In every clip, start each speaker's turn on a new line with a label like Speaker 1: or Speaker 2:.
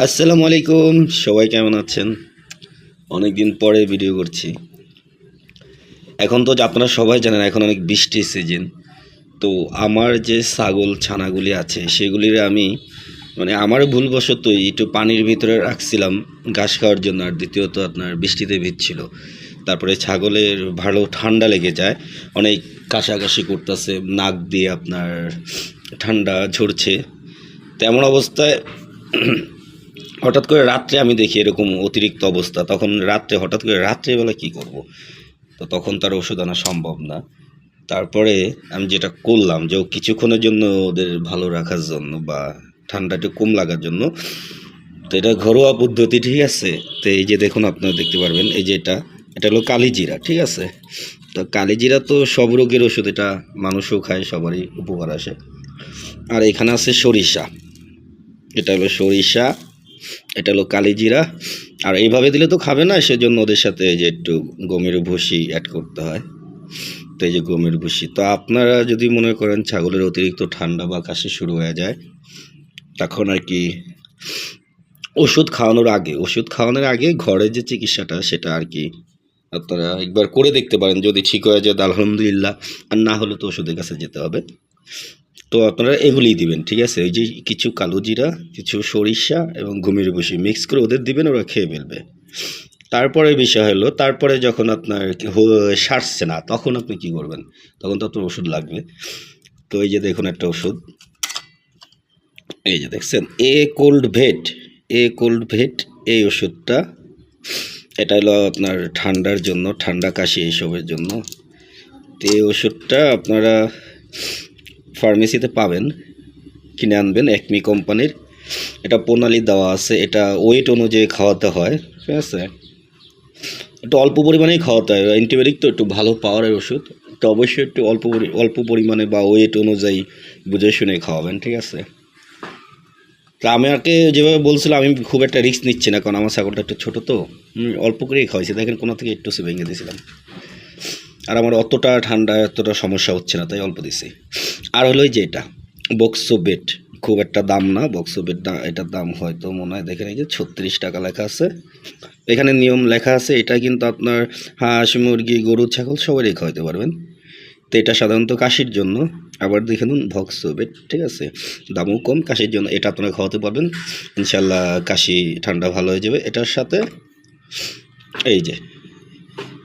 Speaker 1: আসসালামু আলাইকুম, সবাই কেমন আছেন? অনেক দিন পরে ভিডিও করছি। এখন তো আপনারা সবাই জানেন এখন অনেক বৃষ্টির সিজন। তো আমার যে ছাগল ছানাগুলি আছে সেগুলির আমি আমার ভুলবশতই একটু পানির ভিতরে রাখছিলাম ঘাস খাওয়ার জন্য, আর দ্বিতীয়ত আপনার বৃষ্টিতে ভিজছিল। তারপরে ছাগলের ভালো ঠান্ডা লেগে যায়, অনেক কাশাকাশি করতেছে, নাক দিয়ে আপনার ঠান্ডা ঝরছে। তেমন অবস্থায় হঠাৎ করে রাত্রে আমি দেখি এরকম অতিরিক্ত অবস্থা, তখন রাত্রে হঠাৎ করে রাত্রেবেলা কী করব, তো তখন তার ওষুধ আনা সম্ভব না। তারপরে আমি যেটা করলাম যে কিছুক্ষণের জন্য ওদের ভালো রাখার জন্য বা ঠান্ডা একটু কম লাগার জন্য, তো এটা ঘরোয়া পদ্ধতি, ঠিক আছে। তো এই যে দেখুন, আপনারা দেখতে পারবেন, এই যে এটা এটা হলো কালিজিরা, ঠিক আছে। তো কালিজিরা তো সব রোগের ওষুধ, এটা মানুষও খায়, সবারই উপকার আসে। আর এখানে আছে সরিষা, এটা হলো সরিষা, এটা হলো কালিজিরা। আর এইভাবে দিলে তো খাবে না, সেজন্য ওদের সাথে এই যে একটু গমের ভুসি অ্যাড করতে হয়। তো এই যে গমের ভুসি, তো আপনারা যদি মনে করেন ছাগলের অতিরিক্ত ঠান্ডা বা কাশি শুরু হয়ে যায়, তখন আর কি ওষুধ খাওয়ানোর আগে ঘরে যে চিকিৎসাটা সেটা আর কি আপনারা একবার করে দেখতে পারেন। যদি ঠিক হয়ে যায় আলহামদুলিল্লাহ, আর না হলে তো ওষুধের কাছে যেতে হবে। তো আপনারা এগুলিই দিবেন, ঠিক আছে। ওই যে কিছু কালো জিরা, কিছু সরিষা এবং গমের ভুসি মিক্স করে ওদের দিবেন, ওরা খেয়ে ফেলবে। তারপরে বিষয় হলো, তারপরে যখন আপনার সারছে না, তখন আপনি কি করবেন? তখন তো আপনার ওষুধ লাগবে। তো এই যে দেখুন একটা ওষুধ, এই যে দেখছেন, এ কোল্ড ভেট এই ওষুধটা, এটা হলো আপনার ঠান্ডার জন্য, ঠান্ডা কাশি এইসবের জন্য। তো এই ওষুধটা আপনারা ফার্মেসিতে পাবেন, কিনে আনবেন একমি কোম্পানির। এটা প্রণালী দেওয়া আছে, এটা ওয়েট অনুযায়ী খাওয়াতে হয়, ঠিক আছে। একটু অল্প পরিমাণেই খাওয়াতে হয়, অ্যান্টিবায়োটিক তো একটু ভালো পাওয়ারের ওষুধ, তো অবশ্যই একটু অল্প পরিমাণে বা ওয়েট অনুযায়ী বুঝে শুনে খাওয়াবেন, ঠিক আছে। তা আমাকে যেভাবে বলছিল, আমি খুব একটা রিস্ক নিচ্ছি না, কারণ আমার ছাগলটা একটু ছোটো, তো অল্প করেই খাওয়াইছি। দেখেন কোনো থেকে একটু সে ভেঙে দিয়েছিলাম, আর আমার অতটা ঠান্ডা এতটা সমস্যা হচ্ছে না, তাই অল্প দিছি। আর হলো যে এটা বক্সোবেট, খুব একটা দাম না বক্সোবেট, এটার দাম হয়তো মনে হয়, দেখেন এই যে 36 টাকা লেখা আছে, এখানে নিয়ম লেখা আছে। এটা কিন্তু আপনার হাঁস, মুরগি, গরু, ছাগল সবারই খাওয়াতে পারবেন। তো এটা সাধারণত কাশির জন্য। আবার দেখে নিন ভক্সোবেট, ঠিক আছে, দামও কম, কাশির জন্য এটা আপনারা খাওয়াতে পারবেন, ইনশাল্লাহ কাশি ঠান্ডা ভালো হয়ে যাবে। এটার সাথে এই যে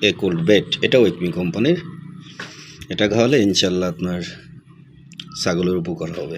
Speaker 1: এ কোল্ড ভেট, এটাও একমি কোম্পানির, এটা খাওয়ালে ইনশাল্লাহ আপনার ছাগলের উপকার হবে।